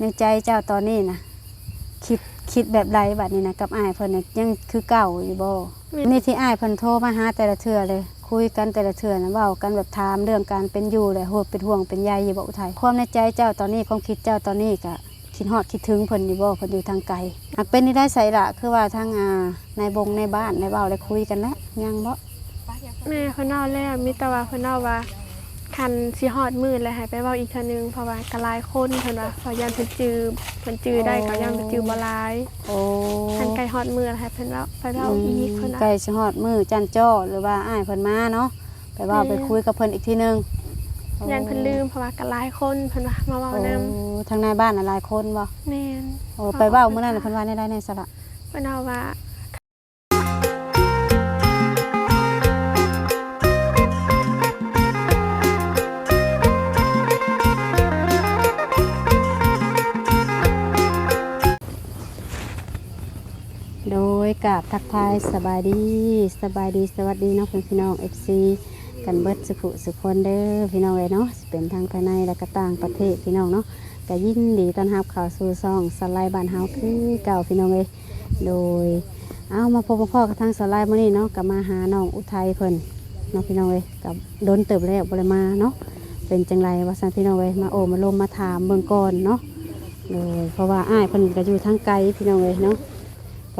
ในใจเจ้าตอนนี้นะคิดแบบไรบัดนี้นะกับอ้ายเพิ่นน่ะยังคือเก่าอยู่บ่นี่ที่อ้ายเพิ่นโทรมาหาแต่ละเทื่อเลยคุยกันแต่ละเทื่อนะเว้ากันแบบถามเรื่องการเป็นอยู่เลยโหดเป็นห่วงเป็นใยอยู่บ่อุทัยความในใจเจ้าตอนนี้ความคิดเจ้าตอนนี้ก็คิดฮอดคิดถึงเพิ่นอยู่บ่เพิ่นอยู่ทางไกลหากเป็นนี่ได้ใส่ละคือว่าทางในบงในบ้านในเว้าได้คุยกันแล้วยังบ่แม่เพิ่นเล่าแล้วมีแต่ว่าเพิ่นเล่าว่าคันสิฮอดมื้อแล้วให้ไปเว้าอีกเทื่อนึงเพราะว่ากะหลายคนเพิ่นว่าพอยามเพิ่นจื้อได้ก็ยามเพิ่นจื้อบ่หลายโอ้คันไกลฮอดมื้อแล้วให้เพิ่นเว้าไปเว้าอีกเพิ่นว่าใกล้สิฮอดมื้อจันจ้อหรือว่าอ้ายเพิ่นมาเนาะไปเว้าไปคุยกับเพิ่นอีกทีนึงยันเพิ่นลืมเพราะว่ากะหลายคนเพิ่นว่ามาเว้านำทางในบ้านหลายคนบ่แม่นโอ้ไปเว้ามื้อนั้นเพิ่นว่าได้ในสระเพิ่นเล่าว่าโดยกับทักทายสบายดีสวัสดีน้องพี่น้อง FC กันเบิดสุขคนเด้อพี่น้องเลยเนาะเป็นทางภายในและก็ต่างประเทศพี่น้องเนาะก็ยินดีต้อนรับข่าวสู่ซ่องสไลด์บ้านเฮาคือเก่าพี่น้องเลยโดยเอามาพบพ่อกับทางสไลด์มื้อนี้เนาะกับมาหาน้องอุทัยเพิ่นน้องพี่น้องเลยกับโดนเติบแล้วบ่ได้มาเนาะเป็นจังไรว่าซั่นพี่น้องเลยมาโอ้มาลมมาถามเบิ่งก่อนเนาะโดยเพราะว่าอ้ายเพิ่นก็อยู่ทางไกลพี่น้องเลยเนาะ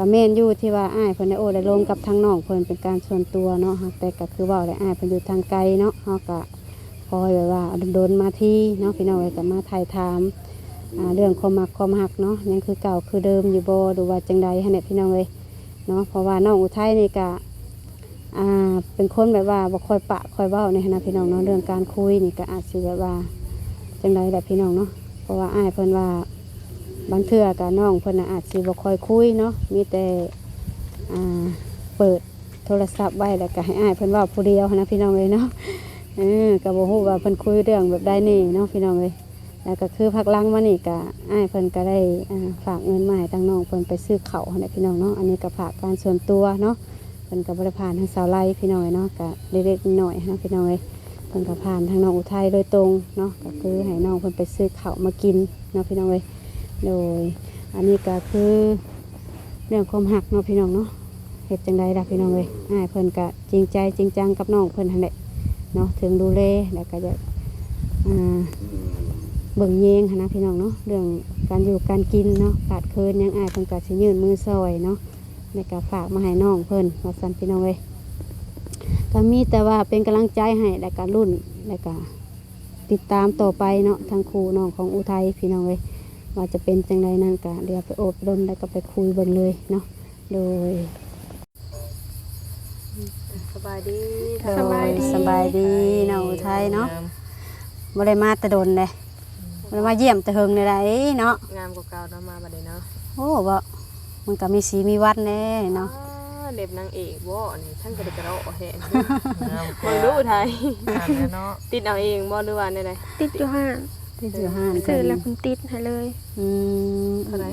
ก็แม่นอยู่ที่ว่าอ้ายเพิ่นได้โอ้ได้ลงกับทางน้องเพิ่นเป็นการส่วนตัวเนาะแต่ก็คือว่าได้อ้ายเพิ่นอยู่ทางไกลเนาะเฮาก็คอยแบบว่าโดนมาที่เนาะพี่น้องเอ้ยก็มาถ่ายถามเรื่องความมักความฮักเนาะยังคือเก่าคือเดิมอยู่บ่หรือว่าจังใดหั่นแหละพี่น้องเอ้ยเนาะเพราะว่าน้องอุทัยนี่ก็เป็นคนแบบว่าบ่ค่อยปะค่อยเว้าในนะพี่น้องเนาะเรื่องการคุยนี่ก็อาจสิแบบว่าจังใดแบบพี่น้องเนาะเพราะว่าอ้ายเพิ่นว่าบางเทื่อกับน้องเพิ่นอาจสิบ่ค่อยคุยเนาะมีแต่เปิดโทรศัพท์ไว้แล้วก็ให้อ้ายเพิ่นเว้าผู้เดียวนะพี่น้องเอ้ยเนาะก็บ่ฮู้ว่าเพิ่นคุยเรื่องแบบใดนี่เนาะพี่น้องเอ้ยแล้วก็คือพักหลังมานี่ก็อ้ายเพิ่นก็ได้ฝากเงินมาให้ทางน้องเพิ่นไปซื้อข้าวให้พี่น้องเนาะอันนี้ก็ฝากการส่วนตัวเนาะเพิ่นก็บ่ได้ผ่านทางสาวไร่พี่น้องเอ้ยเนาะก็เล็กๆน้อยๆนะพี่น้องเอ้ยเพิ่นก็ผ่านทางน้องอุทัยโดยตรงเนาะก็คือให้น้องเพิ่นไปซื้อข้าวมากินเนาะพี่น้องเอ้ยโดยอันนี้ก็คือเรื่องความหักเนาะพี่น้องเนาะเฮ็ดจังใดล่ะพี่น้องเอ้ยอ้ายเพิ่นก็จริงใจจริงจังกับน้องเพิ่นหั่นแหละเนาะถึงดูแลแล้วก็จะเบิ่งเยงนะพี่น้องเนาะเรื่องการอยู่การกินเนาะขาดเคินยังอ้ายเพิ่นก็สิยื่นมือซอยเนาะในการฝากมาให้น้องเพิ่นว่าซั่นพี่น้องเอ้ยก็มีแต่ว่าเป็นกำลังใจให้และก็รุ่นและก็ติดตามต่อไปเนาะทางครูน้องของอุทัยพี่น้องเอ้ยว่าจะเป็นจังไดนั่นก็เดี๋ยวไปอบรมแล้วก็ไปคุยเบิ่งเลยเนาะโดยสบายดีสบายดีน้องอุทัยเนาะบ่ได้มาแต่ดนเลยบ่ได้มาเยี่ยมแต่เฮิงในใดเนาะงามกว่าเก่าเนาะมาบัดนี้เนาะโอ้บ่มันก็มีสีมีวัดแน่เนาะเด็บนางเอกบ่นี่ท่านก็ได้กระโดดแฮะบ่รู้ไทยเนาะติดเอาเองบ่หรือว่าได้ติดอยู่ห้านซื้อแล้วเพิ่นติดให้เลยเท่าไหร่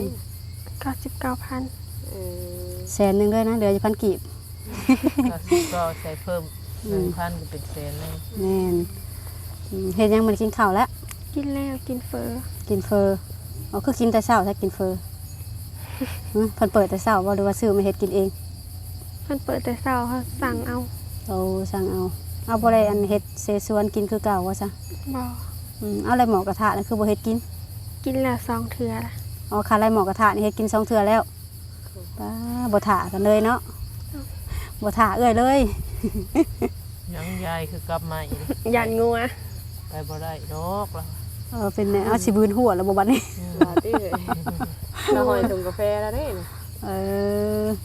99,000แสนนึงด้วยนะเหลืออยู่1,000กีบก็ใส่เพิ่ม 1,000 ก็เป็นแสนนึงแม่นเฮ็ดยังมันกินข้าวแล้วกินแล้วกินเฟออ๋อคือกินแต่เช้าถ้ากินเฟอเพิ่นเปิดแต่เช้าบ่หรือว่าซื้อมาเฮ็ดกินเองเพิ่นเปิดแต่เช้าเขาสั่งเอาสั่งเอาบ่ได้อันเฮ็ดเสสวนกินคือเก่าว่าซะบ่เอาอะไรหมอกระทะนั่นคือบ่เฮ็ดกินแล้ว2เทื่อละอ๋อค่ะอะไรหมอกระทะนี่เฮ็ดกิน2เทื่อแล้วป้าบ่ถ่ากันเลยเนาะบ่ถ่าเอ้ยเลยยังยายคือกลับมาอีกยันงัวไปบ่ได้ดอกล่ะเป็นเอาสิบืนหัวแล้วบ่บัดนี้ว่าติเราหอยถุงกาแฟแล้วเด้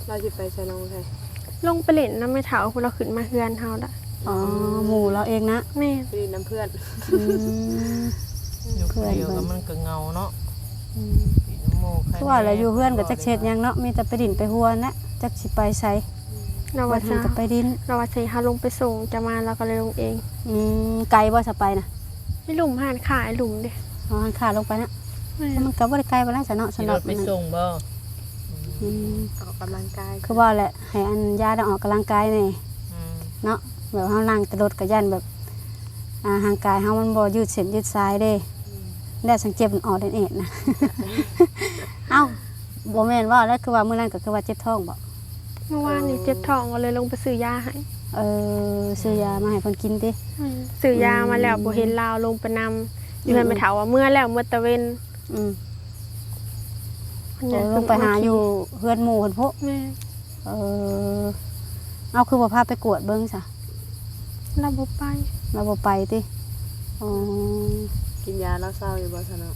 เราสิไปใส่ลงใส่ลงไปเล่นน้ำไม่เฒ่าพวกเราขึ้นมาเฮือนเฮาละหมู่เราเองนะแม่ไปน้ำเพื่อนอยู่เพื่อนก็มันก็เงาเนาะคือว่าแล้วอยู่เพื่อนก็จักเช็ดยังเนาะมีแต่ไปดินไปหัวนะจักสิไปไสเราว่าจะไปดินเราว่าสิเฮาลงไปส่งจะมาแล้วก็เลยลงเองไกลบ่สิไปนะไม่หลุมหานขายหลุมเด้หันขาลงไปนะมันก็บ่ได้ไกลบ่ได้ซะเนาะสำหรับไปส่งบ่ออกกำลังกายคือว่าแหละให้อันยาได้ออกกำลังกายนี่เนาะแบบเฮานั่งแต่รถก็ยันแบบห่างกายเฮามันบ่ยืดเส้นยืดสายเด้ ได้สังเจ็บมันออกเอ็ดนะ เอ้าบ่แม่นว่าแล้วคือว่ามื้อนั้นก็คือว่าเจ็บท้องบ่ เมื่อวานนี่เจ็บท้องก็เลยลงไปซื้อยาให้ ซื้อยามาให้เพิ่นกินติ ซื้อยามาแล้วบ่เห็นลาวลงไปนำอยู่ให้ไม่เฒ่าว่าเมื่อแล้วเมื่อตะเวน อืมลงไปหาอยู่เฮือนหมู่เพิ่นพุ แม่ เอาคือบ่พาไปกวดเบิ่งซะ เราบ่ไป เราบ่ไปติอ๋อ กินยาแล้วเศร้าอยู่บ่ซะเนาะ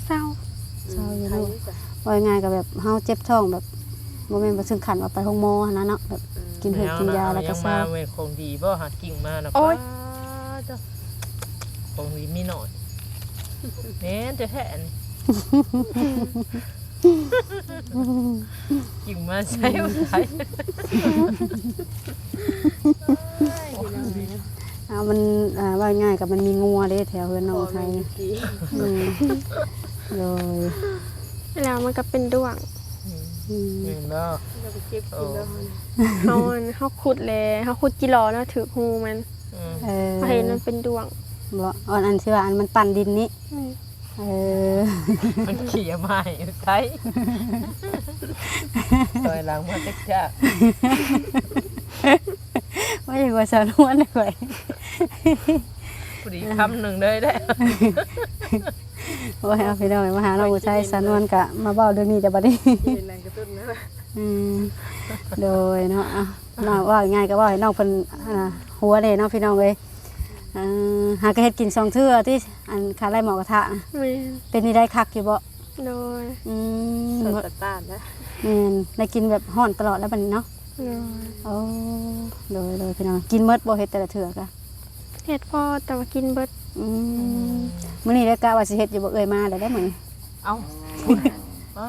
เศร้า เศร้าอยู่ ใคร ลูก จ้ะ ว่าง่ายก็แบบเฮาเจ็บท้องแบบบ่แม่นว่าถึงขั้นว่าไปโรงหมอหันนะเนาะแบบกินเห็ดกินยาแล้วก็เศร้า ยังมาเว้ยคงดีบ่หากิ่งมานะ โอ๊ย ป้าเจ้าคงดีมีหน่อยแม่นจะแท้นี่กิ่งมาใช้บ่ได้ มันว่าง่ายกับมันมีงัวเด้แถวเฮือนน้องไทยอืมโดย แล้วมันก็เป็นด้วง อืม เห็นบ่ เราไปเก็บกินแล้ว เฮาขุดเลยเฮาขุดจิหลอเนาะถือหูมัน อืม เห็นมันเป็นด้วง บ่อันที่ว่าอันมันปั่นดินนี้ อืม มันเขี่ยไม้ใช้ถอยหลังมาจักจ้า ว่าอย่างว่าสาวนวลเลย พอดีคำหนึ่งเลยได้ ว่าเอาพี่น้องมาหาน้องอุทัยสาวนวลกะมาเว้าเรื่องนี้แต่บัดนี้ เป็นแรงกระตุ้นนะ อืมโดยเนาะน้องว่าง่ายก็ว่าให้น้องเพิ่นหัวเด้เนาะพี่น้องเอ้ยหากระเฮ็ดกิน2เทื่อที่อันขาไล่หมอกระทะ แม่น เป็นนี่ได้คักอยู่บ่ โดย สดต้านนะ แม่นได้กินแบบฮ้อนตลอดแล้วบัดนี้เนาะ โดย โอ้โดยพี่น้องกินเมดบ่เฮ็ดแต่ละเทื่อกะ เฮ็ดพอแต่ว่ากินเบิด มื้อนี้ได้กะว่าสิเฮ็ดอยู่บ่เอ่ยมาได้ได้มื้อนี้ เอาป้า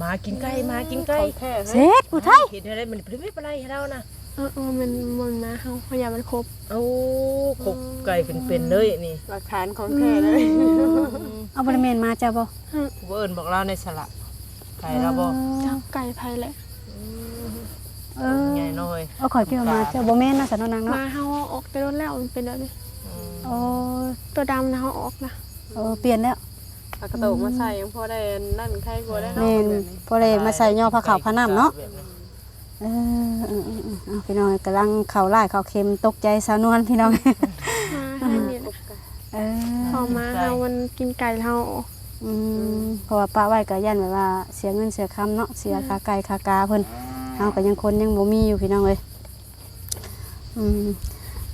มากินไก่มากินไก่ แท้ เฮ็ดอุทัย เห็นอะไรมันไม่เป็นไรให้เรานะ มันนะเฮาพยายามมันครบ เอาขบไก่เป็นๆเลยนี่ หลักฐานของแท้เลย เอาบ่ได้แม่นมาจ้ะบ่ เวิร์นบอกเราในสละไก่เราบอก จักไก่ไผแหละ ใหญ่น้อย เอาข่อยคิดว่ามาจ้ะบ่แม่นนะสนนางเนาะ มาเฮาออกแต่รถแล้วมันเป็นแบบนี้ โอ้ ตัวดำนะเฮาออกนะ เปลี่ยนแล้ว เอากระโตกมาใส่ยังพอได้นั่นใครกลัวได้ แม่นพอได้มาใส่ย่อผ้าขาวผ้าน้ำเนาะเอาพี่น้องกำลังเข้าลายเข้าเค็มตกใจสาวนวลพี่น้อง มาให้เนี่ยนะ พอมาเฮามันกินไก่เฮาออก เพราะว่าป้าไว้ก็ยันแบบว่าเสียเงินเสียคำเนาะเสียค่าไก่ค่ากาเพิ่นเฮาก็ยังคนยังบ่มีอยู่พี่น้องเอ้ย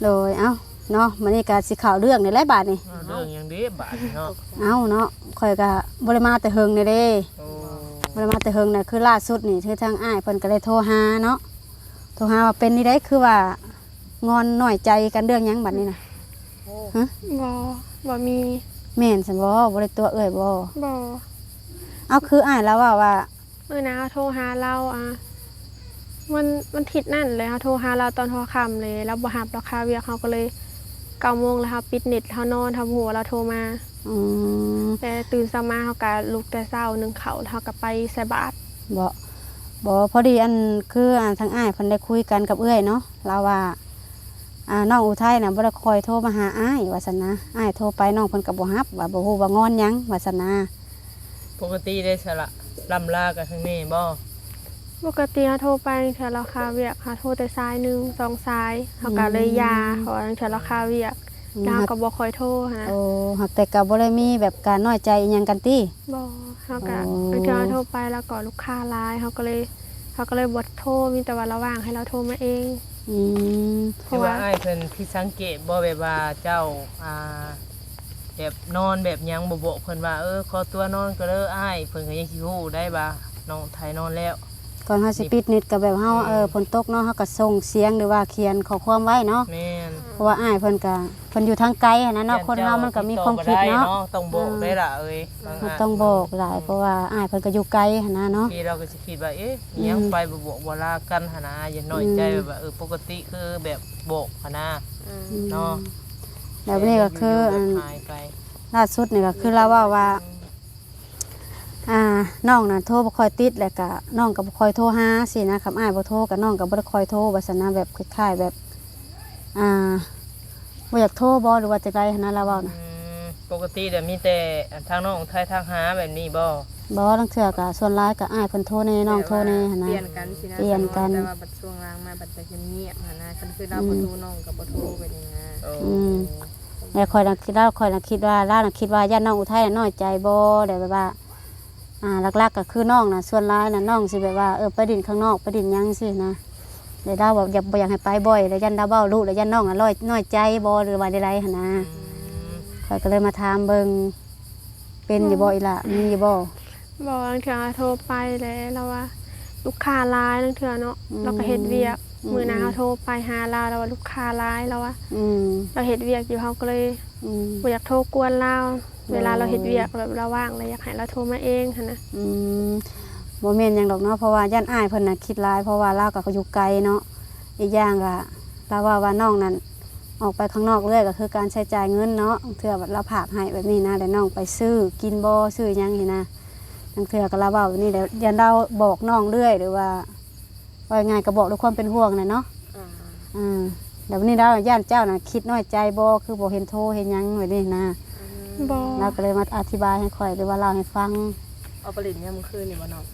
โดยเอ้าเนาะมื้อนี้ก็สิเข้าเรื่องในหลายบาทนี่ เรื่องอย่างนี้บาทเนาะ เอ้าเนาะข่อยก็บ่ได้มาแต่เฮิงนี่เด้ โอ้ บ่ได้มาแต่เฮิงน่ะคือล่าสุดนี่คือทางอ้ายเพิ่นก็เลยโทรหาเนาะโทรหาว่าเป็นนี่ได้คือว่างอนน้อยใจกันเรื่องหยังบัดนี้น่ะ บ่มี แม่นซั่นบ่บ่ได้ตัวเอ้ยบ่ บ่ เอาคืออ้ายแล้วว่า นะโทรหาเรามันทิศนั่นเลยเฮาโทรหาเราตอนหัวค่ำเลยแล้วบ่รับราคาเวียกเฮาก็เลย9 โมงแล้วเฮาปิดเน็ตเฮานอนเฮาหัวเราโทรมา อืม แต่ตื่นเช้ามาเฮาก็ลุกแต่เช้านึ่งข้าวเฮาก็ไปใส่บาตร บ่พอดีอันคือทางอ้ายเพิ่นได้คุยกันกับเอื้อยเนาะเราว่าน้องอุทัยน่ะบ่ได้คอยโทรมาหาอ้ายว่าซั่นนะอ้ายโทรไปน้องเพิ่นก็บ่รับว่าบ่ฮู้ว่างอนหยังว่าซั่นนะ ปกติได้สละลำลากับทางนี้บ่ ปกติเฮาโทรไปเทื่อราคาเวียกเฮาโทรแต่สายหนึง2สายเฮาก็เลยยาเพราะว่าเทื่อราคาเวียกแล้วเฮาก็บ่ค่อยโทรหั้นนะ โอ้หักแต่ก็บ่ได้มีแบบการน้อยใจอิหยังกันติ บ่เฮาก็ อ๋อ บางทีเราโทรไปแล้วก็ลูกค้าหลายเฮาก็เลยบ่โทรมีแต่ว่าระว่างให้เราโทรมาเอง อืม เพ คือ ราะ ว่า ว่า อ้ายเพิ่นพี่สังเกตบ่แบบว่าเจ้าแบบนอนแบบหยังบ่บอกเพิ่นว่าขอตัวนอนก็เด้ออ้ายเพิ่นก็ยังสิฮู้ได้ว่าน้องไทยนอนแล้ว ก่อนเฮาสิปิดนิดก็แบบเฮาฝนตกเนาะเฮาก็ส่งเสียงหรือว่าเขียนข้อความไว้เนาะ แม่น เพราะว่าอ้ายเพิ่นอยู่ทางไกลหั้นนะเนาะคนเฮามันก็มีความคิดเนาะ ต้องบอกได้ล่ะบาง มัน อัน ต้องบอกหลายเพราะว่าอ้ายเพิ่นก็อยู่ไกลหั้นนะเนาะ ที่เราก็สิคิดว่าอิหยังไปบ่บอกบ่ลากันหั่นนะอย่าน้อยใจแบบว่าปกติคือแบบบอกหั่นนะเนาะ แล้วนี่ก็คือ หายไป ล่าสุดนี่ก็คือเราว่าน้องน่ะโทรบ่ค่อยติดแล้วก็น้องก็บ่ค่อยโทรหาสินะคำอ้ายบ่โทรก็น้องก็บ่ได้ค่อยโทรว่าซั่นนะแบบคล้ายๆแบบบ่อยากโทรบ่หรือว่าจังได๋หันนะเราเว้านะ อ ปกติแต่มีแต่ทางน้องไทยทางหาแบบนี้บ่ บ่ลังเทื่อก็ส่วนหลายก็อ้ายเพิ่นโทรแน่น้องโทรแน่หั่นนะ เปลี่ยนกันสินะ เปลี่ยนกัน แต่ว่าบัดช่วงล่างมาบัดจะเงียบๆหั่นนะคันคือเราบ่โทรน้องก็บ่โทรไปนี่นะ โอ้ แล้วคอยน่ะคิดว่าล่าน่ะคิดว่าญาติน้องอุทัยน่ะน้อยใจบ่ได้แบบว่าหลักๆก็คือน้องน่ะส่วนหลายน่ะน้องสิแบบว่าไปดินข้างนอกไปดินหยังสินะได้ดาวแบบบ่อยากให้ไปบ่อยแล้วยันดาวเบ้าลูกแล้วยันน้องน่ะน้อยใจบ่หรือว่าใดๆหั่นนะข้อยก็เลยมาถามเบิ่งเป็นอยู่บ่อีหล่ะมีอยู่บ่ บอกลังเถื่อโทรไปแล้วเราว่าลูกค้าร้ายลังเถื่อเนาะเราก็เฮ็ดเวียกมือหนาเขาโทรไปหาเราว่าลูกค้าร้ายเราว่า อืม เราเฮ็ดเวียกอยู่เขาก็เลย อืม บ่อยากโทรกวนเราเวลาเราเฮ็ดเวียกแบบเราว่างเลยอยากให้เราโทรมาเองหั่นนะ อืมบ่แม่นหยังดอกเนาะเพราะว่าย่านอ้ายเพิ่นน่ะคิดหลายเพราะว่าเราก็อยู่ไกลเนาะอีกอย่างก็เราว่าน้องนั้นออกไปข้างนอกเรื่อยก็คือการใช้จ่ายเงินเนาะเทื่อแบบเราฝากให้แบบนี้นะแล้วน้องไปซื้อกินบ่ซื้อหยังนี่นะบางเทื่อก็เราเว้าแบบนี้แล้วยันเราบอกน้องเรื่อยหรือว่าง่ายๆก็บอกด้วยความเป็นห่วงน่ะเนาะ อ่า แล้ววันนี้เราย่านเจ้าน่ะคิดน้อยใจบ่คือบ่เห็นโทรเห็นหยังแบบนี้นะ บอก เราก็เลยมาอธิบายให้ข่อยหรือว่าเล่าให้ฟัง เอาผลิตยามมื้อคืนนี่บ่น้อง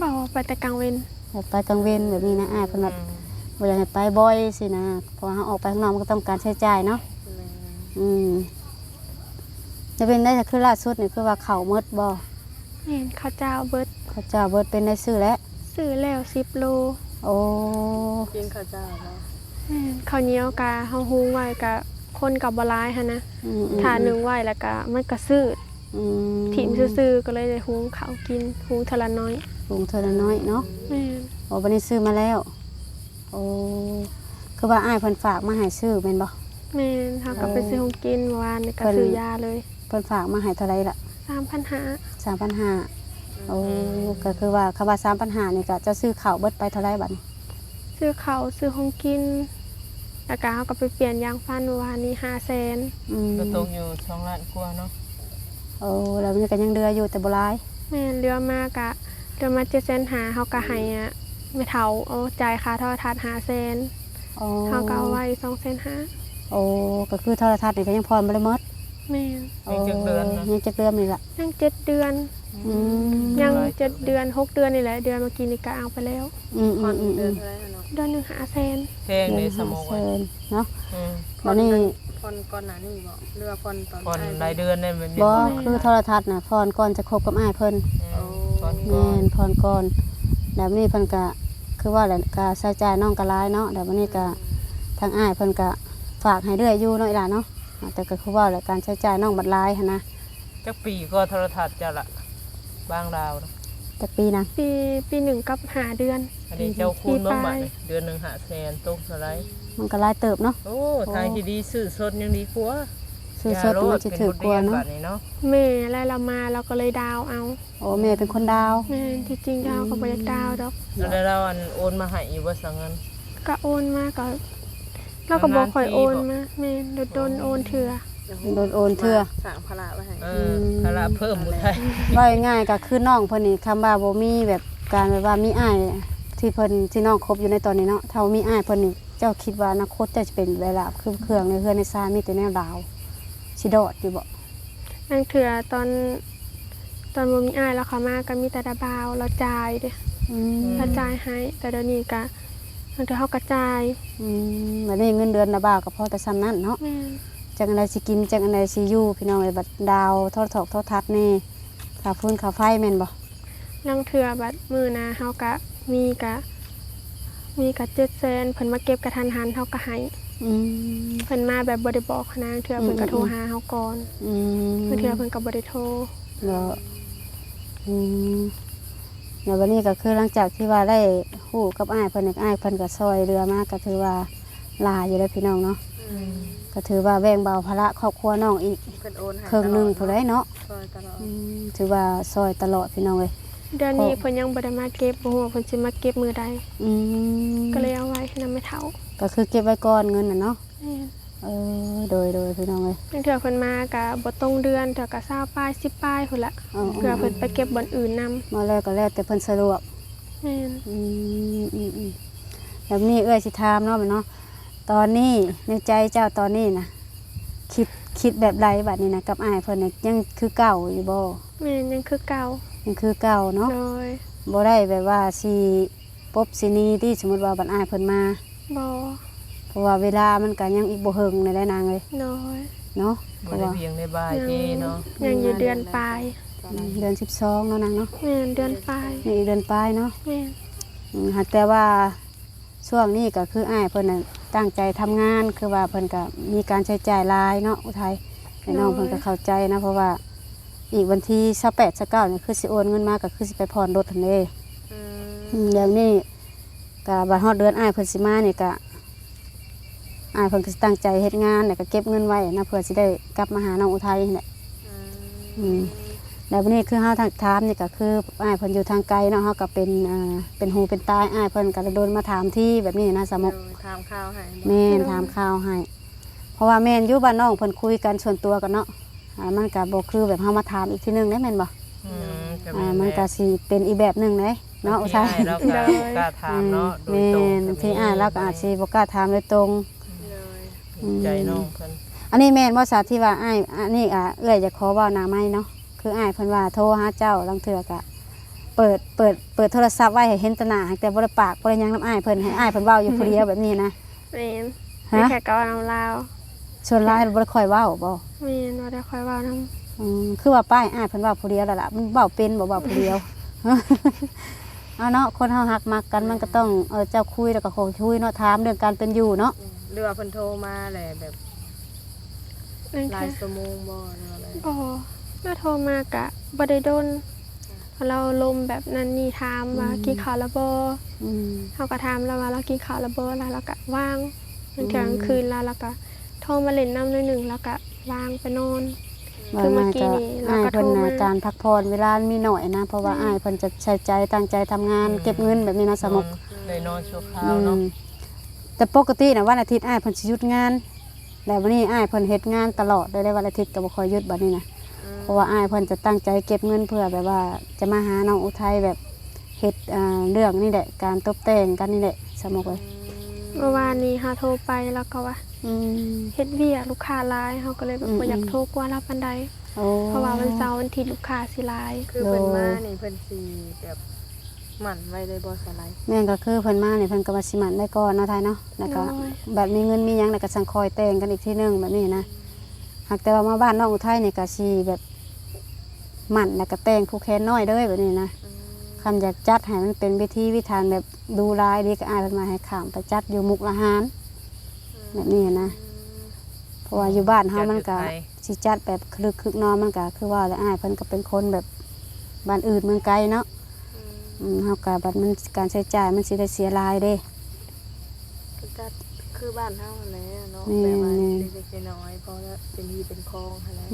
บอกไปแต่กลางเว้น แบบไปกลางเว้นแบบนี้นะอ้ายเพิ่นแบบบ่อยากให้ไปบ่อยสินะเพราะว่าเราออกไปข้างนอกมันก็ต้องการใช้จ่ายเนาะ แม่ อืมจะเป็นได้แต่คือล่าสุดนี่คือว่าเขาหมดบ่ เห็นข้าวเจ้าเบิด เขาเจ้าเบิดเป็นได้ซื้อแล้ว ซื้อแล้ว10 โล โอ้ กินข้าวเจ้าบ่ ข้าวเหนียวกะเฮาหุงไว้กะคนกับบ่หลายหั่นนะ อืม ถ้านึ่งไว้แล้วก็มันก็ซื้อ อืม ถิ่มซื่อๆก็เลยได้หุงข้าวกินหุงเทอละน้อย ปรุงเท่าน้อยเนาะ แม่น โอ้บัดนี้ซื้อมาแล้วโอ้คือว่าอ้ายเพิ่นฝากมาให้ซื้อแม่นบ่ แม่นเฮาก็ไปซื้อของกินเมื่อวานนี่ก็ซื้อยาเลย เพิ่นฝากมาให้เท่าไหร่ล่ะ 3,500 3,500โอ้ก็คือว่าคำว่า3,500นี่ก็จะซื้อข้าวเบิดไปเท่าไหร่บัดนี้ ซื้อข้าวซื้อของกินแล้วก็เฮาก็ไปเปลี่ยนยางฟันเมื่อวานนี้500,000 อืม ก็ตกอยู่2ล้านกว่าเนาะ โอ้แล้วมันก็ยังเดืออยู่แต่บ่หลาย แม่นเรือมากะเรือมา7,500,000เฮาก็ให้ไม่เฒ่าเอาจ่ายค่าโทรทัศน์500,000 อ๋อ เฮาก็เอาไว้2,500,000 โอ้ก็คือโทรทัศน์นี่ก็ยังพรบ่ได้หมด แม่น ยังจักเดือนนะ ยังจักเดือนนี่ล่ะ ยัง7 เดือน อืม ยัง7 เดือน6 เดือนนี่แหละเดือนเมื่อกี้นี่ก็เอาไปแล้ว อืม ผ่อน อืม เดื อื อน ม เท่าไหร่เนาะ เดือนหนึง500,000 แพงในสมอง เชิญเนาะ อืม บัดนี้ ผ่อนก่อนหน้านี้บ่หรือว่าผ่อนตอน ผ่อน ท้าย รายเดือนได้แบบนี้ บ่คือโทรทัศน์น่ะพรก่อนจะคบกับอ้ายเพิ่น ผ่อนก่ แม่ อน นพรก่อนแล้วนี้เพิ่นก็คือว่าแหละก็ใช้จ่ายน้องก็หลายเนาะแล้ววันนี้ก็ทางอ้ายเพิ่นก็ฝากให้เรื่อยอยู่เนาะอีหล่ะเนาะแต่ก็คือว่าแหละการใช้จ่ายน้องบัดหลายหันนะ จักปีก็โทรทัศน์จะละบางดาวนะ จักปีนะ ปีหนึ่งกับ5 เดือน อันนี้เจ้าคูณ ปี เบิ่ง ป บั ลา ด ย นี่เดือนหนึง500,000ตกเท่าไหร่ มันก็หลายเติบเนาะ โอ้ทางที่ดีซื้อสดยังดีกว่า ซื้อสดมันสิถือกว่าเนาะ บัดนี้เนาะ แม่ไล่เรามาเราก็เลยดาวเอา โอ้แม่เป็นคนดาว แม่ที่จริงดาวก็บ่อยากดาวดอก แล้วเราอันโอนมาให้อยู่บ่สังเงิน ก็โอนมาก็เราก็บอกข่อยโอนมาแม่โดนโอนเถื่อ โดนโอนเทื่อ สั่งภาระไว้ให้ ภาระเพิ่มบ่ได้ ว่าง่ายๆก็คือน้องเพิ่นนี่คำว่าบ่มีแบบการแบบว่ามีอ้ายที่เพิ่นที่น้องคบอยู่ในตอนนี้เนาะถ้ามีอ้ายเพิ่นนี่เจ้าคิดว่าอนาคตเจ้าจะเป็นเวลาคือเครื่องในเฮือนในซานมีแต่แนวดาวสิโดดอยู่บ่ นั่งเถื่อตอนบ่มีอ้ายแล้วเขามาก็มีแต่ดาบาวเราจ่ายเด้ อืม เราจ่ายให้แต่เดี๋ยวนี้ก็นั่งเถื่อเฮาก็จ่าย บัดนี้เงินเดือนนะบ่าวก็พอแต่ซ้ำนั้นเนาะ แม่ จักอันใดสิกินจักอันใดสิอยู่พี่น้องเอ้ยบัดดาวโทรทัศน์โทรทัศน์นี่ค่าฟืนค่าไฟแม่นบ่ นั่งเถื่อบัดมื้อนะเฮาก็มีก็700,000เพิ่นมาเก็บกระทันหันเฮาก็ให้ อืม เพิ่นมาแบบบ่ได้บอกนะเถื่อเพิ่นก็โทรหาเฮาก่อน อืม เถื่อเพิ่นก็บ่ได้โทร เนาะอืมแล้ววันนี้ก็คือหลังจากที่ว่าได้ฮู้กับอ้ายเพิ่นนี่อ้ายเพิ่นก็ซอยเรือมาก็ถือว่าหลายอยู่เด้อพี่น้องเนาะก็ถือว่าแบ่งเบาภาระครอบครัวน้องอีก เพิ่นโอนให้ ครึ่งหนึงผู้ใดเนาะ ซอยตลอด ถือว่าซอยตลอดพี่น้องเอ้ย เดือนนี้เพิ่นยังบ่ได้มาเก็บบ่ฮู้ว่าเพิ่นสิมาเก็บมื้อใด อืม ก็เลยเอาไว้ให้นำไม่เฒ่า ก็คือเก็บไว้ก่อนเงินน่ะเนาะ แม่น โดยพี่น้องเอ้ย บางเทื่อเพิ่นมาก็บ่ตรงเดือนเทื่อก็20ปลาย10ปลายพุ่นละ อ๋อ เพื่อเพิ่นไปเก็บบ่อนอื่นนำ มาแล้วก็แล้วแต่เพิ่นสะดวก แม่น แบบนี้เอ้ยสิถามเนาะแม่เนาะตอนนี้ในใจเจ้าตอนนี้นะคิ คิดแบบไรบัดนี้นะกับอ้ายเพิ่นเนี่ยยังคือเก่าอยู่บ่ แม่นยังคือเก่า ยังคือเก่าเนาะ โดย บ่ได้แบบว่าสิปบสิหนีที่สมมุติว่าบัดอ้ายเพิ่นมา บ่ เพราะว่าเวลามันก็ยังอีกบ่เฮิงในได้นางเลย โดย เนาะเพ บ่ ราะ ได้ ว่า เพียงในบายที่เนาะ ยังอยู่เดือนปลาย เดือน12เนาะนางเนาะ แม่นเดือนปลาย นี่อีกเดือนปลายเนาะ แม่น หากแต่ว่าช่วงนี้ก็คืออ้ายเพิ่นน่ะตั้งใจทำงานคือว่าเพิ่นก็มีการใช้จ่ายหลายเนาะอุทัยไอ้น้องเพิ่นก็เข้าใจนะเพราะว่าอีกวันที่28 29เนี่ยคือสิโอนเงินมาก็คือสิไปผ่อนรถทันเด้ อย่างนี้ก็บัดฮอดเดือนอ้ายเพิ่นสิมานี่ก็อ้ายเพิ่นก็สิตั้งใจเฮ็ดงานแล้วก็เก็บเงินไว้นะเพื่อสิได้กลับมาหาน้องอุทัยนี่แหละแล้ววันนี้คือเฮาทางถามนี่ก็คืออ้ายเพิ่นอยู่ทางไกลเนาะเฮาก็เป็นหูเป็นตาอ้ายเพิ่นก็เลยโดนมาถามที่แบบนี้นะสมก ถามข่าวให้ แม่นถามข่าวให้ เพราะว่าแม่นอยู่บ้านน้องเพิ่นคุยกันส่วนตัวกันเนาะมันก็บ่คือแบบเฮามาถามอีกทีนึงได้แม่นบ่ จะ มันก็สิเป็นอีกแบบหนึงเด้เนาะอุทัย เราก็กล้าถามเนาะโดย แม่ ตรง นที่อ้ายเราก็อาจสิบ่กล้าถามโดยตรง ใจน้องเพิ่น อันนี้แม่นบ่ทราบที่ว่าอ้ายอันนี้เอื้อยจะขอเว้าหน้าไม้เนาะคืออ้ายเพิ่นว่าโทรหาเจ้าลังเทื่อก็เปิดโทรศัพท์ไว้ให้เห็นแตหน้าแต่บ่ได้ปากบ่ได้หยังนำอ้ายเพิ่นให้อ้ายเพิ่นเว้าอยู่ผู้เดียวแบบนี้นะ แม่น ฮะ แค่เก่าน้ำลาว ส่วนหลายบ่ได้ค่อยเว้าบ่ แม่นบ่ได้ค่อยเว้านำ คือว่าป้ายอ้ายเพิ่นเว้าผู้เดียวแล้วล่ะมันเว้าเป็นบ่เว้าผู้เดียว เอาเนาะคนเฮาฮักมักกันมันก็ต้องเจ้าคุยแล้วก็ขอคุยเนาะถามเรื่องการเป็นอยู่เนาะ หรือว่าเพิ่นโทรมาแหละแบบ นั่น หลา แค่ ยชั่วโมงบ่หรืออะไร อ๋อมาโทรมากะบ่ได้โดนเราลมแบบนั้นนี่ถามว่ากินข้าวแล้วบ่ อืม เฮาก็ถามแล้วว่าเรากินข้าวแล้วบ่แล้วเราก็ว่างมันเที่ยงคืนแล้วเราก็โทรมาเล่นน้ำหน่อยหนึงแล้วก็วางไปนอน คือเมื่อกี้นี่เรา อ้าย ก็โทร เพิ่น มา น่ะการพักผ่อนเวลามีน้อยนะเพราะว่าอ้ายเพิ่นจะใช้ใจตั้งใจทำงานเก็บเงินแบบนี้นะสมุก ได้นอนชั่วคราวเนาะ แต่ปกตินะวันอาทิตย์อ้ายเพิ่นสิหยุดงานแล้ววันนี้อ้ายเพิ่นเฮ็ดงานตลอดได้วันอาทิตย์ก็บ่ค่อยหยุดบัดนี้นะเพราะว่าอ้ายเพิ่นจะตั้งใจเก็บเงินเพื่อแบบว่าจะมาหาน้องอุทัยแบบเฮ็ดเรื่องนี่แหละการตกแต่งกันนี่แหละสมกเลย เมื่อวานนี้เฮาโทรไปแล้วก็ว่า อืม เฮ็ดเวียกลูกค้าหลายเฮาก็เลยแบบบ่อยากโทรกวนเราปานใด โอ้ เพราะว่าวันเสาร์วันอาทิตย์ลูกค้าสิหลาย คือเพิ่นมานี่เพิ่นสิแบบหมั่นไว้เลยบ่สลาย แม่นก็คือเพิ่นมาเนี่ยเพิ่นก็ว่าสิมันได้ก่อนเนาะไทยเนาะแล้วก็แบบมีเงินมีหยังแล้วก็สังคอยแต่งกันอีกทีนึงแบบนี้นะหากแต่ว่ามาบ้านน้องอุทัยนี่ก็สิแบบมันแล้วก็แต่งผู้แค้นน้อยเด้อแบบนี้นะคำอยากจัดให้มันเป็นวิธีวิธานแบบดูรายดีก็อายเพิ่นมาให้ข้ามไปจัดอยู่มุกละหารแบบนี้นะเพราะว่าอยู่บ้านเฮามันก็สิจัดแบบคลึกคึกนอนมันก็คือว่าแล้วอายเพิ่นก็เป็นคนแบบบ้านอื่นเมืองไกลเนาะเฮาก็บัดมันการใช้จ่ายมันสิได้เสียรายเด้ ก็คือบ้านเฮาแหละเนาะ แม่ แบบว่า แม่ เล็กๆน้อยๆพอแล้วเป็นฮีเป็นคองหั่นแหละ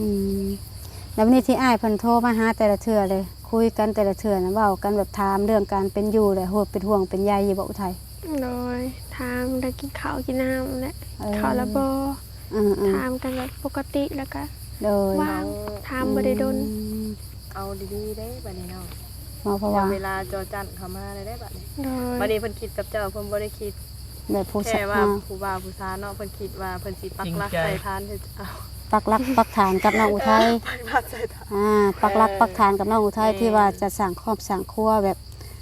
แล้ววันนี้ที่อ้ายเพิ่นโทรมาหาแต่ละเทื่อเลย คุยกันแต่ละเทื่อนะเว้ากันแบบถามเรื่องการเป็นอยู่เลยโหดเป็นห่วงเป็นใยอยู่บ่อุทัย โดยถามได้กินข้าวกินน้ำและ เออ ข้าวแล้วบ่ อืม ถามกันแบบปกติแล้วก็ โดย ว่างถามบ่ได้โดน เอาดีๆได้บัดนี้เนาะ เพราะว่า เวลาจอจันเข้ามาได้บัดนี้ โดย บัดนี้เพิ่นคิดกับเจ้าเพิ่นบ่ได้คิด แบบผู้ แค่ ชาย ว่าผู้บ่าวผู้สาวเนาะเพิ่นคิดว่าเพิ่นสิปักหลักใส่ทานเฮ็ดเอา ปักหลักปักฐานกับน้องอุทัย ปักหลักใส่ทาน ปักหลักปักฐานกับน้องอุทัยที่ว่าจะสร้างครอบสร้างครัวแบบ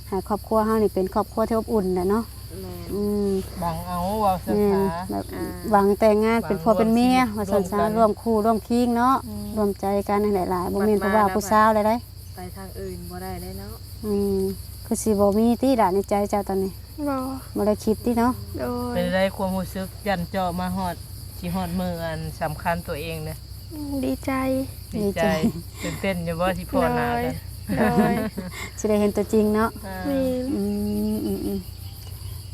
ให้ครอบครัวเฮานี่เป็นครอบครัวที่อบอุ่นน่ะเนาะ แม่น อืม บังเอาว่าส แม่น ถา แบบหวังแต่งงานเป็นผัวเป็นเมียว่าสันสา ร่วมกัน ร่วมคู่ร่วมคิงเนาะร่วมใจกันหลายๆบ่แม่นผู้บ่าวผู้สาวเลยได้ ไปทางอื่นบ่ได้เลยเนาะ คือสิบ่มีติล่ะในใจเจ้าตอนนี้ บ่ บ่ได้คิดติเนาะ โดย เป็นได้ความรู้สึกยันเจาะมาฮอดสิฮอดมืออันสำคัญตัวเองเนี่ย ดีใจ ดีใจตื่นเต้นอยู่บ่ที่พ่อหน้ากัน โดย สิได้เห็นตัวจริงเนาะ มี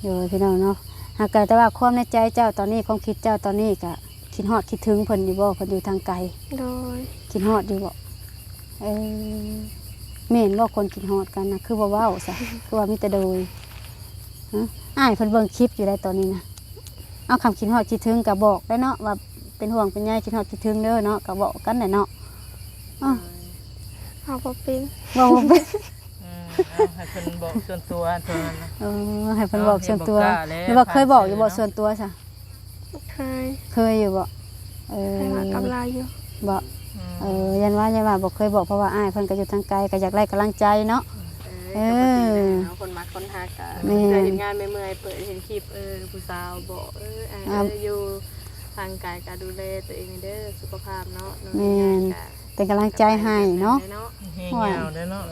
เดี๋ยวพี่น้องเนาะหากแต่ว่าความในใจเจ้าตอนนี้ความคิดเจ้าตอนนี้ก็คิดฮอดคิดถึงเพิ่นอยู่บ่เพิ่นอยู่ทางไกล โดย คิดฮอดอยู่บ่แม่นบ่คนคิดฮอดกันนะคือบ่เว้าซะคือว่ามีแต่โดยฮะอ้ายเพิ่นเบิ่งคลิปอยู่ได้ตอนนี้นะเอาคำคิดฮอดคิดถึงก็บอกได้เนาะว่าเป็นห่วงเป็นใยคิดฮอดคิดถึงเด้อเนาะก็บอกกันได้เนาะอ้อ เอาบ่เป็น บอกบ่เป็น เอาให้เพิ่นบอกส่วนตัวเท่านั้นนะ ให้เพิ่นบอกส่วนตัว เนาะอย่าบอกกล้าแล้ว หรือว่าเคยบอกอยู่บ่ส่วนตัวซะ เคย เคยอยู่บ่ ให้ว่ากำลาอยู่ บ่ยันว่าบ่เคยบอกเพราะว่าอ้ายเพิ่นก็อยู่ทางไกลก็อยากได้กำลังใจเนาะ คนมักคนฮักอ่ะ แม่ เคยเห็นงานเมื่อยๆเปิดเห็นคลิปผู้สาวบอกอยู่ทางกายการดูแลตัวเองเด้อสุขภาพเนาะ แม่นเป็นกำลังใจให้เนาะ เฮียาวเด้อเนาะ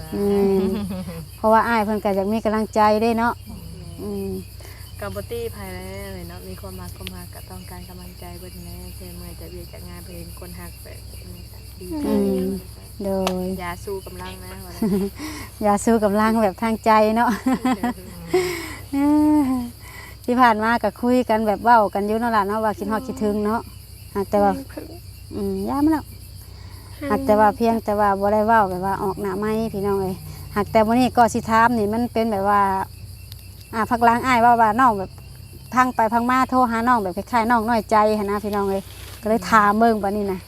เพราะว่าอ้ายเพิ่นก็อยากมีกำลังใจเด้เนาะกับบตี้ภายแล้วเลยเนาะมีความรักก็ต้องการกำลังใจเบิ่งแน่เช่นเมื่อจะเบียดจากงานเพลงคนฮักแบบนี้ดีใจ โดย ยาสู้กำลังนะ อย่าสู้กำลังแบบทางใจเนาะ ที่ผ่านมาก็คุยกันแบบเว้ากันอยู่นั่นล่ะเนาะว่าคิดฮอดคิดถึงเนาะแต่ว่าย่ามันแล้วหากแต่ว่าเพียงแต่ว่าบ่ได้เว้าแบบว่าออกหน้าไม้พี่น้องเอ้ยหากแต่มื้อนี้ก็สิถามนี่มันเป็นแบบว่าพักหล้างอ้ายว่าน้องแบบพังไปพังมาโทรหาน้องแบบคล้ายๆน้องน้อยใจหั่นนะพี่น้องเอ้ยก็เลยถามเบิ่งบัดนี้นะ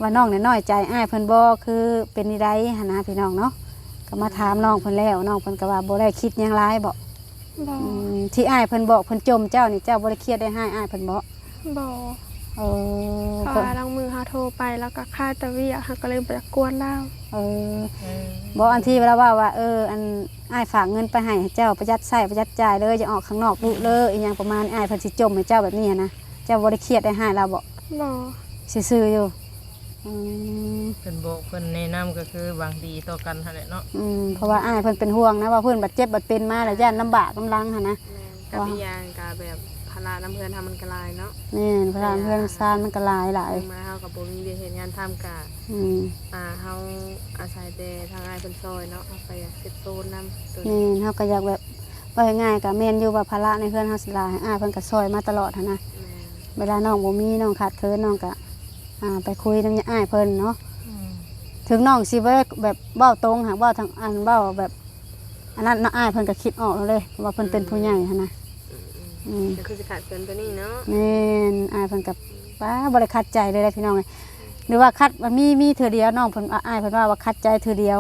ว่าน้องเนี่ยน้อยใจอ้ายเพิ่นบ่คือเป็นนิไดหั่นนะพี่น้องเนาะก็มาถามน้องเพิ่นแล้วน้องเพิ่นก็ว่าบ่ได้คิดหยังร้ายบ่ที่อ้ายเพิ่นบอกเพิ่นจมเจ้านี่เจ้าบ่ได้เครียดได้ให้อ้ายเพิ่นบ่ บ่ เพ ราะว่าลางมือเฮาโทรไปแล้วก็ค่าตะเวียเฮาก็เลยบ่ได้กวนแล้ว บ่อันที่เวลาว่าอันอ้ายฝากเงินไปให้เจ้าประหยัดใช้ประหยัดจ่ายเลยจะออกข้างนอกดุเลยอีหยังประมาณอ้ายเพิ่นสิจมให้เจ้าแบบนี้นะเจ้าบ่ได้เครียดได้ให้เราบ่ บ่ ซื่อๆอยู่ เพิ่นบอกเพิ่นแนะนำก็คือบางดีต่อกันหั่นแหละเนาะ เพราะว่าอ้ายเพิ่นเป็นห่วงนะว่าเพิ่นบาดเจ็บบัดเป็นมาแล้วย่านลำบากกำลังหั่นนะ กับพี่ยางกับแบบภาระน้ำเพื่อนทำมันกระลายเนาะ นี่พระรามเพื่อนซ่านมันก็หลาย มาเฮากับบ่มีเฮ็ดงานทำกะเฮาอาศัยแต่ทางอ้ายเพิ่นซอยเนาะเฮาไปเซ็ตโซนนำตัว นี่เฮาก็อยากแบบว่าง่ายๆก็แม่นอยู่ว่าภาระในเพื่อนเฮาสิหลายอ้ายเพิ่นก็ซอยมาตลอดหั่นนะเวลาน้องบ่มีน้องขาดเคินน้องก็ไปคุยนำอ้ายเพิ่นเนาะถึงน้องสิบ่แบบเว้าตรงหากเว้าทางอันเว้าแบบอันนั้นอ้ายเพิ่นก็คิดออกแล้วเลยว่าเพิ่นเป็นผู้ใหญ่หั่นนะก็คือสิขาดเพิ่นตัวนี้เนาะแม่นอ้ายเพิ่นก็ป้าบ่ได้คัดใจเลยพี่น้องหรือว่าคัดมีเทื่อเดียวน้องเพิ่นอ้ายเพิ่นว่าคัดใจเทื่อเดียว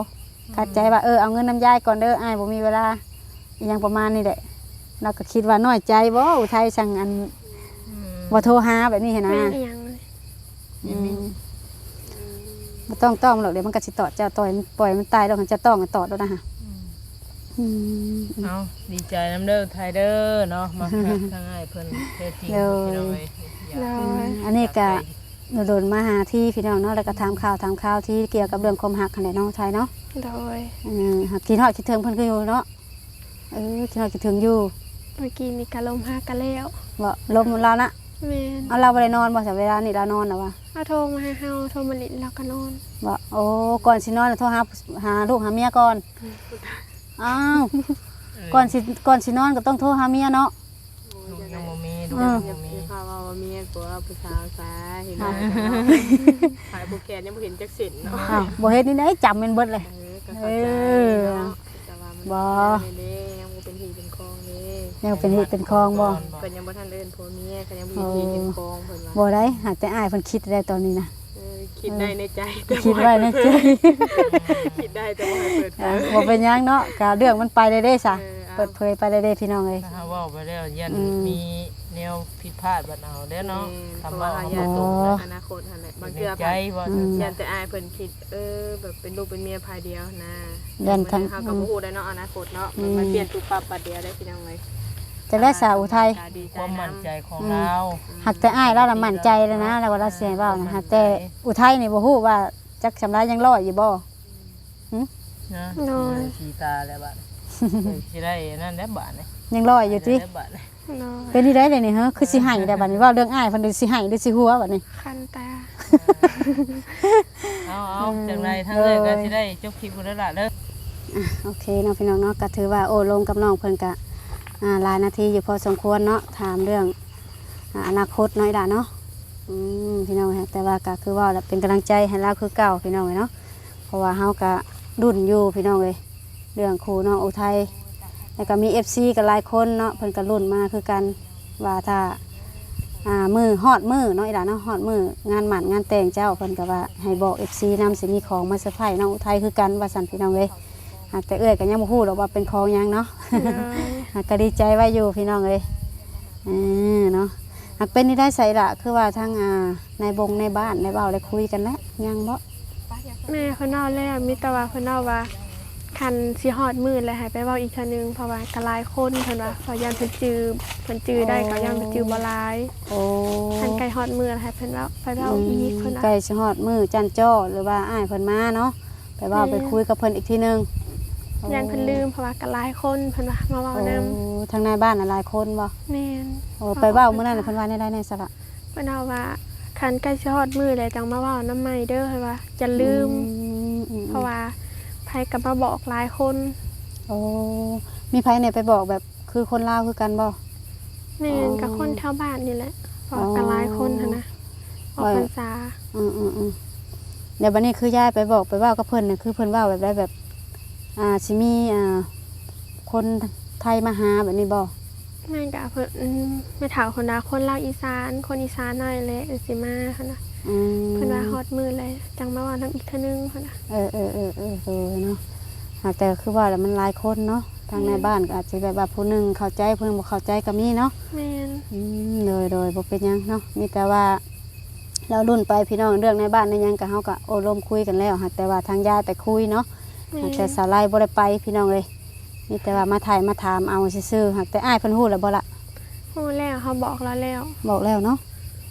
คัดใจว่าเอาเงินน้ำยายก่อนเด้ออ้ายบ่มีเวลาอีหยังประมาณนี้แหละเราก็คิดว่าน้อยใจบ่อุทัยสั่งอันบ่โทรหาแบบนี้เห็นนะ แม่นอีหยังเลย บ่ต้องหรอกเดี๋ยวมันก็สิตอดเจ้าต่อยมันปล่อยมันตายแล้วมันจะต้องตอดแล้วนะฮะ เอาดีใจน้ำเด้อไทยเด้อเนาะมาทางอ้ายเพิ่นเฮ็ดจริงพี่น้องเอ้ย อันนี้ก็โดนมาหาที่พี่น้องเนาะแล้วก็ถามข่าวที่เกี่ยวกับเรื่องความหักขนาดน้องชายเนาะ โดย หักคิดฮอดคิดถึงเพิ่นคืออยู่เนาะคิดฮอดคิดถึงอยู่ เมื่อกี้นี่ก็ลมหากันแล้ว บ่ลมเรานะ แม่น เอาเราบ่ได้นอนบ่แต่เวลานี่เรานอนน่ะวะ เอาโทรมาให้เฮาโทรมาลินแล้วก็นอน บ่โอ้ก่อนสินอนโทรหาลูกหาเมียก่อนอ้าวก่อนสินอนก็ต้องโทรหาเมียเนาะ ยังบ่มีดู ยั บ่ ง มี มีภาวะว่าเมียกลัวผู้สาวซาเห็นบ่หายผู้แก่ยังบ่เห็นจักสินเนาะ อ้าวบ่เฮ็ดนี่ได้จำแม่นเบิดเลย ก็เข้าใจเนาะแต่ว่ามันยังบ่เป็นหีเป็นคองเด้ ยังเป็นเฮ็ดเป็นคองบ่ เพิ่นยังบ่ทันเอิ้นผัวเมียก็ยังบ่มีหีเป็นคองเพิ่นว่า บ่ได้หากแต่อ้ายเพิ่นคิดได้ตอนนี้นะ คิดได้ในใจ คิดไว้ในใจ คิดได้แต่ว่าเปิดเผย บ่เป็นหยังเนาะก็เรื่องมันไปได้เด้ซะเปิดเผยไปได้เด้พี่น้องเอ้ย ถ้าเว้าไปแล้วยันมีแนวผิดพลาดบัดเอาเด้อเนาะ ทำ ทำ ว่า ว่า ญา เอา ติ บ่ อนาคตหั่นแหละบาง ใน เทื่อ ใจบ่ ยันแต่อายเพิ่นคิดแบบเป็นลูกเป็นเมียภายเดียวนะ ยันทั้ง เฮาก็บ่ฮู้ได้เนาะอนาคตเนาะมันเปลี่ยนตุปับปัดเดียวได้พี่น้องเอ้ย จะได้สาวอุทัย ความมั่นใจของเรา หักแต่อ้ายเราละมั่นใจเลยนะแล้วก็เราเสียเว้านะหักแต่อุทัยนี่บ่ฮู้ว่าจักชำระยังรออยู่บ่ นะสีตาแล้วบัดสิได้นั่นแหละบาดนี่ ยังรออยู่ติ บาดนี่ โดย เป็นที่ได้เลยนี่ฮะคือสิให้ได้บัดนี้เว้าเรื่องอ้ายเพิ่นสิให้หรือสิหัวบัดนี้ คันตา เอาจังไรทั้งเลยก็สิได้จบคลิปบ่ได้ล่ะเด้อ โอเคเนาะพี่น้องเนาะก็ถือว่าโอ้ลงกับน้องเพิ่นก็หลายนาทีอยู่พอสมควรเนาะถามเรื่องอนาคตน้อยด่าเนาะพี่น้องฮะแต่ว่าก็คือว่าเป็นกำลังใจให้เราคือเก่าพี่น้องเนาะเพราะว่าเฮาก็รุ่นอยู่พี่น้องเลยเรื่องครูน้องอุทัยแล้วก็มี FC ก็หลายคนเนาะเพิ่นก็รุ่นมาคือกันว่าถ้ามือฮอดมือเนาะอีหล่ะเนาะฮอดมืองานหมั่นงานแต่งเจ้าเพิ่นก็ว่าให้บอก FC นำสิมีของมาเซอร์ไพรส์น้องอุทัยคือกันว่าซั่นพี่น้องเลยแต่เอ้ยก็ยังบ่ฮู้หรอกว่าเป็นของหยังเนาะ ก็ดีใจไว้อยู่พี่น้องเลยเนาะ หากเป็นนี่ได้ใส่ละคือว่าทางในบงในบ้านในเบ้าได้คุยกันแล้วยังบ่ แม่เพิ่นเว้าแล้วมีแต่ว่าเพิ่นเว้าว่าคันสิฮอดมื้อแล้วให้ไปเว้าอีกเทื่อนึงเพราะว่าก็หลายคนเพิ่นว่าเพราะย่านเพิ่นจื้อได้ก็ย่านเพิ่นจื้อบ่หลาย โอ้ คันใกล้ฮอดมื้อแล้วให้เพิ่นเว้าไปเว้าอีกเพิ่นว่า ใกล้สิฮอดมือจันจ้อหรือว่าอ้ายเพิ่นมาเนาะไปเว้าไปคุยกับเพิ่นอีกทีนึง ย่านเพิ่นลืมเพราะว่าก็หลายคนเพิ่นว่ามาเว้า โอ้ นำ ทางในบ้านน่ะหลายคนบ่ แม่น โอ้ไปเว้ามื้อนั้นน่ะเพิ่นว่าได้ในสระ เพิ่นเว้าว่าคันใกล้สิฮอดมื้อแล้วจังมาเว้านำใหม่เด้อเพิ่นว่าจะลืม เพราะว่าไผก็มาบอกหลายคน โอ้มีไผเนี่ยไปบอกแบบคือคนลาวคือกันบ่ แม่นกับคนแถวบ้านนี่แหละเพราะว่าก็หลายคนหันนะออกพรรษา เดี๋ยวบัดนี้คือยายไปบอกไปเว้ากับเพิ่นน่ะคือเพิ่นเว้าแบบได้แบบสิมีคนไทยมาหาแบบนี้บ่ แม่นก็เพิ่นไม่ถามคนนะคนลาวอีสานคนอีสานนั่นแหละสิมาหั่นน่ะเพิ่นว่าฮอดมื้อแล้วจังมาเว้านำอีกเทื่อนึงหั่นน่ะ เนาะหากแต่คือว่าแล้วมันหลายคนเนาะทางในบ้านก็อาจจะแบบว่าผู้หนึงเข้าใจผู้หนึงบ่เข้าใจก็มีเนาะ แม่น โดยบ่เป็นหยังเนาะมีแต่ว่าเรารุ่นไปพี่น้องเรื่องในบ้านในหยังก็เฮาก็โอ้ลมคุยกันแล้วหากแต่ว่าทางญาติไปคุยเนาะ แม่ หาก น แต่สาวไล่บ่ได้ไปพี่น้องเอ้ยมีแต่ว่ามาถ่ายมาถามเอาซื่อๆหากแต่อ้ายเพิ่นฮู้แล้วบ่ล่ะ ฮู้แล้วเขาบอกเราแล้ว บอกแล้วเนาะ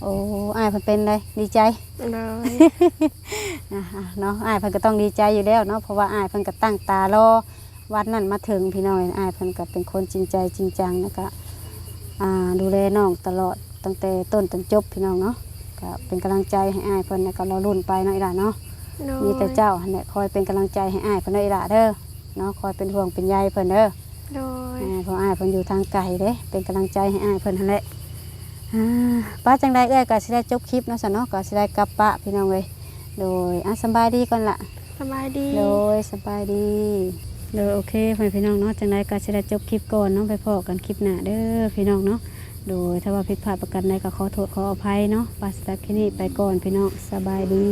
โอ้อ้ายเพิ่นเป็นไดดีใจ เลย เนาะอ้ายเพิ่นก็ต้องดีใจอยู่แล้วเนาะเพราะว่าอ้ายเพิ่นก็ตั้งตารอวันนั้นมาถึงพี่น้องอ้ายเพิ่นก็เป็นคนจริงใจจริงจังแล้วก็ดูแลน้องตลอดตั้งแต่ต้นจนจบพี่น้องเนาะก็เป็นกำลังใจให้อ้ายเพิ่นแล้วก็รอรุ่นไปเนาะอีหล่ะเนาะ เลย มีแต่เจ้าหั่นแหละคอยเป็นกำลังใจให้อ้ายเพิ่นเด้ออีหล่ะเด้อเนาะคอยเป็นห่วงเป็นใยเพิ่นเด้อ เลย เพราะอ้ายเพิ่นอยู่ทางไกลเด้เป็นกำลังใจให้อ้ายเพิ่นหั่นแหละป้าจังไดเอ้ยก็สิได้จบคลิปเนาะซะเนาะก็สิได้กลับปะพี่น้องเอ้ยโดยสำบายดีก่อนล่ะ สบายดี โดยสบายดีโดยโอเคพี่น้องเนาะจังไดก็สิได้จบคลิปก่อนเนาะไปพอกันคลิปหน้าเด้อพี่น้องเนาะโดยถ้าว่าผิดพลาดประการใดก็ขอโทษขออภัยเนาะป้าสตักที่นี่ไปก่อนพี่น้องสบายดี